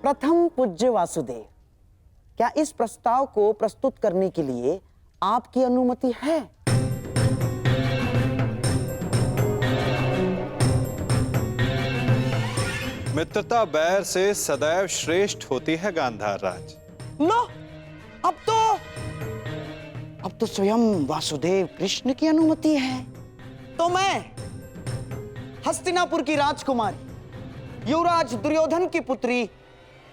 प्रथम पूज्य वासुदेव, क्या इस प्रस्ताव को प्रस्तुत करने के लिए आपकी अनुमति है? मित्रता बैर से सदैव श्रेष्ठ होती है गांधार राज। लो, अब तो स्वयं वासुदेव कृष्ण की अनुमति है। तो मैं हस्तिनापुर की राजकुमारी युवराज दुर्योधन की पुत्री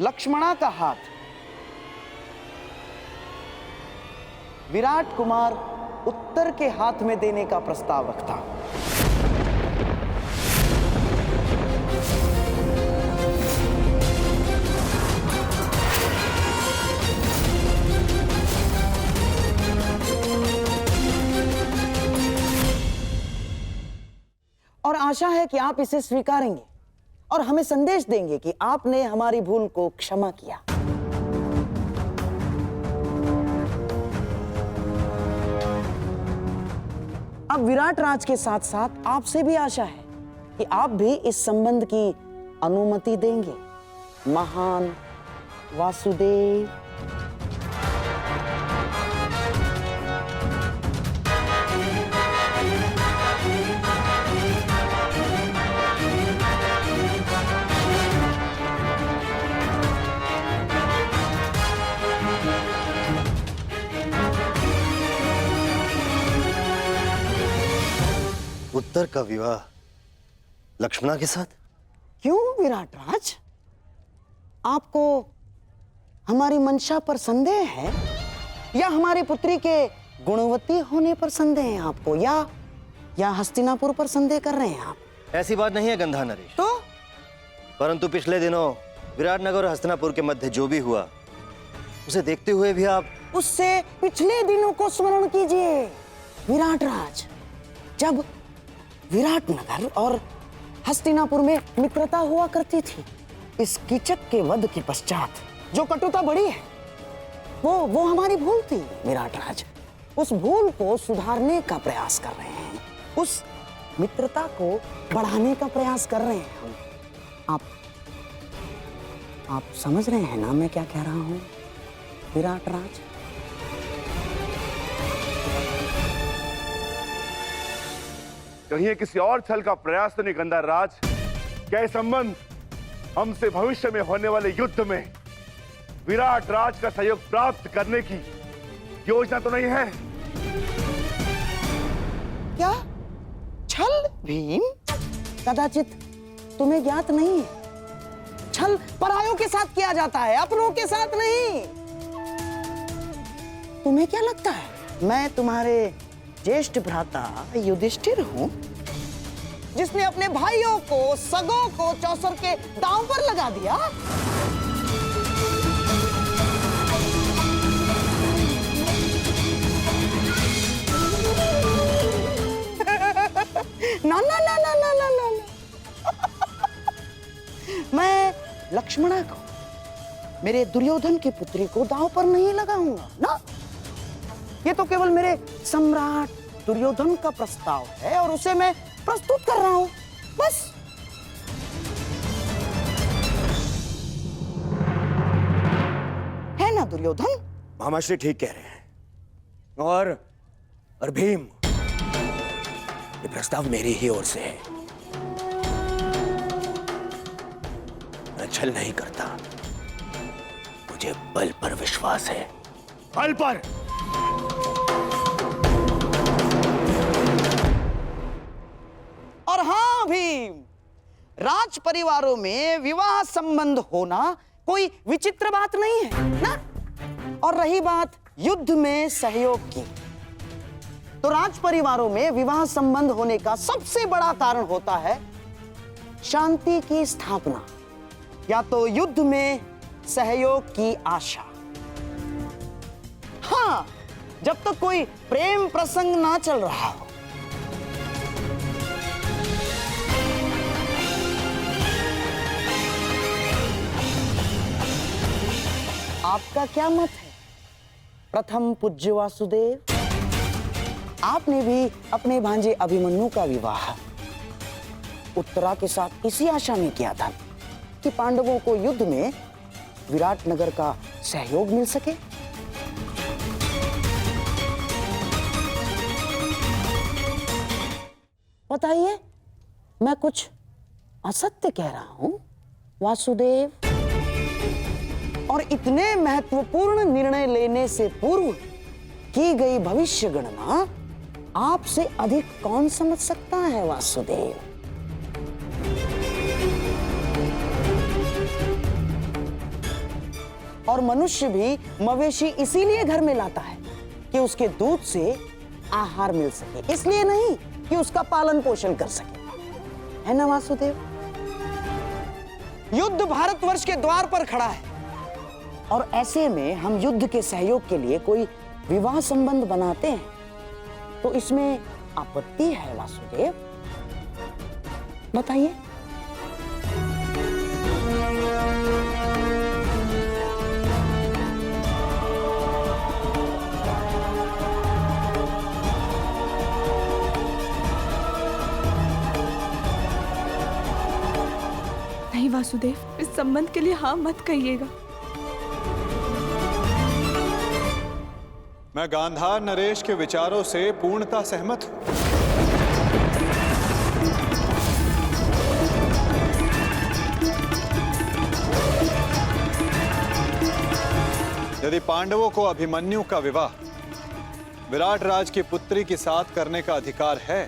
लक्ष्मणा का हाथ विराट कुमार उत्तर के हाथ में देने का प्रस्ताव रखता हूं। और आशा है कि आप इसे स्वीकारेंगे और हमें संदेश देंगे कि आपने हमारी भूल को क्षमा किया। अब विराट राज के साथ साथ आपसे भी आशा है कि आप भी इस संबंध की अनुमति देंगे। महान वासुदेव। उत्तर का विवाह लक्ष्मणा के साथ? क्यों विराट राज, आपको हमारी मंशा पर संदेह है या हमारी पुत्री के गुणवती होने पर संदेह है आपको, या हस्तिनापुर पर संदेह कर रहे हैं आप? ऐसी बात नहीं है गंधा नरेश। तो परंतु पिछले दिनों विराटनगर और हस्तिनापुर के मध्य जो भी हुआ उसे देखते हुए भी आप उससे पिछले दिनों को स्मरण कीजिए विराट राज, जब विराटनगर और हस्तिनापुर में मित्रता हुआ करती थी। इस कीचक के वध के पश्चात जो कटुता बढ़ी है वो हमारी भूल थी विराट राज। उस भूल को सुधारने का प्रयास कर रहे हैं, उस मित्रता को बढ़ाने का प्रयास कर रहे हैं हम। आप समझ रहे हैं ना मैं क्या कह रहा हूं विराट राज? कहीं किसी और छल का प्रयास तो नहीं गंधार राज? क्या संबंध हमसे भविष्य में होने वाले युद्ध में विराट राज का सहयोग प्राप्त करने की योजना तो नहीं है? क्या छल भीम? कदाचित तुम्हें ज्ञात नहीं है, छल परायों के साथ किया जाता है, अपनों के साथ नहीं। तुम्हें क्या लगता है मैं तुम्हारे ज्येष्ठ भ्राता युधिष्ठिर हूं, जिसने अपने भाइयों को, सगों को चौसर के दांव पर लगा दिया? ना ना ना ना ना ना ना मैं लक्ष्मणा को, मेरे दुर्योधन की पुत्री को दांव पर नहीं लगाऊंगा ना। ये तो केवल मेरे सम्राट दुर्योधन का प्रस्ताव है और उसे मैं प्रस्तुत कर रहा हूं, बस। है ना दुर्योधन? मामाश्री ठीक कह रहे हैं। और भीम, ये प्रस्ताव मेरी ही ओर से है। मैं छल नहीं करता, मुझे बल पर विश्वास है, बल पर। और हाँ भीम, राज परिवारों में विवाह संबंध होना कोई विचित्र बात नहीं है ना। और रही बात युद्ध में सहयोग की, तो राज परिवारों में विवाह संबंध होने का सबसे बड़ा कारण होता है शांति की स्थापना या तो युद्ध में सहयोग की आशा। हाँ, जब तक कोई प्रेम प्रसंग ना चल रहा हो। आपका क्या मत है प्रथम पूज्य वासुदेव? आपने भी अपने भांजे अभिमन्यु का विवाह उत्तरा के साथ इसी आशा में किया था कि पांडवों को युद्ध में विराटनगर का सहयोग मिल सके। बताइए, मैं कुछ असत्य कह रहा हूं वासुदेव? और इतने महत्वपूर्ण निर्णय लेने से पूर्व की गई भविष्य गणना आपसे अधिक कौन समझ सकता है वासुदेव? और मनुष्य भी मवेशी इसीलिए घर में लाता है कि उसके दूध से आहार मिल सके, इसलिए नहीं कि उसका पालन पोषण कर सके, है ना वासुदेव? युद्ध भारतवर्ष के द्वार पर खड़ा है और ऐसे में हम युद्ध के सहयोग के लिए कोई विवाह संबंध बनाते हैं तो इसमें आपत्ति है वासुदेव? बताइए। नहीं वासुदेव, इस संबंध के लिए हाँ मत कहिएगा। मैं गांधार नरेश के विचारों से पूर्णतः सहमत हूं। यदि पांडवों को अभिमन्यु का विवाह विराट राज की पुत्री के साथ करने का अधिकार है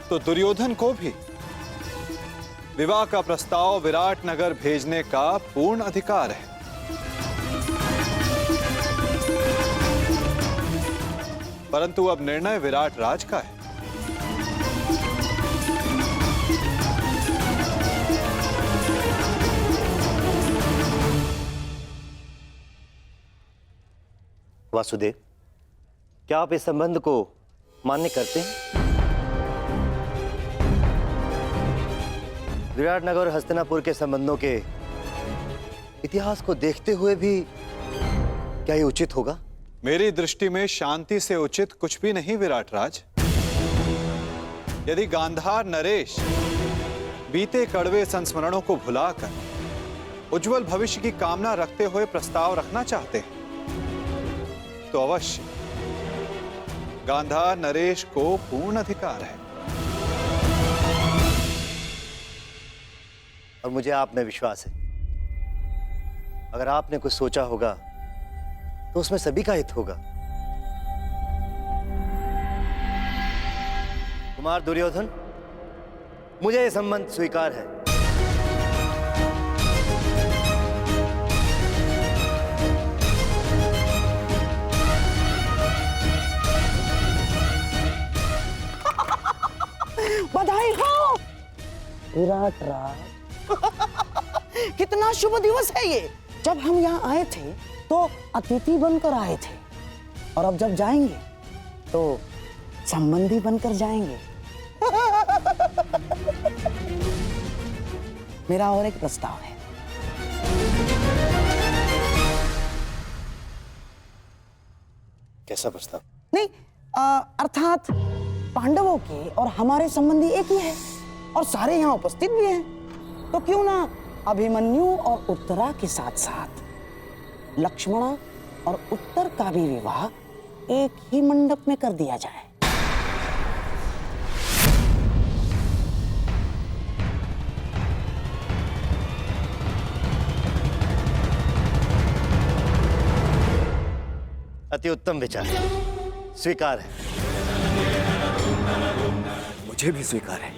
तो दुर्योधन को भी विवाह का प्रस्ताव विराट नगर भेजने का पूर्ण अधिकार है। परंतु अब निर्णय विराट राज का है। वासुदेव, क्या आप इस संबंध को मान्य करते हैं? विराटनगर और हस्तिनापुर के संबंधों के इतिहास को देखते हुए भी क्या ये उचित होगा? मेरी दृष्टि में शांति से उचित कुछ भी नहीं विराट राज। यदि गांधार नरेश बीते कड़वे संस्मरणों को भुलाकर उज्जवल भविष्य की कामना रखते हुए प्रस्ताव रखना चाहते हैं तो अवश्य गांधार नरेश को पूर्ण अधिकार है। और मुझे आप में विश्वास है, अगर आपने कुछ सोचा होगा तो उसमें सभी का हित होगा। कुमार दुर्योधन, मुझे यह संबंध स्वीकार है। बधाई हो विराट राज। कितना शुभ दिवस है ये। जब हम यहाँ आए थे तो अतिथि बनकर आए थे और अब जब जाएंगे तो संबंधी बनकर जाएंगे। मेरा और एक प्रस्ताव है। कैसा प्रस्ताव? नहीं, अर्थात पांडवों के और हमारे संबंधी एक ही है और सारे यहाँ उपस्थित भी हैं, तो क्यों ना अभिमन्यु और उत्तरा के साथ साथ लक्ष्मणा और उत्तर का भी विवाह एक ही मंडप में कर दिया जाए। अति उत्तम विचार, स्वीकार है। मुझे भी स्वीकार है।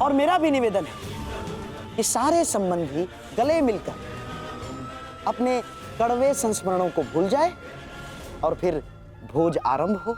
और मेरा भी निवेदन है कि सारे संबंधी गले मिलकर अपने कड़वे संस्मरणों को भूल जाए और फिर भोज आरंभ हो।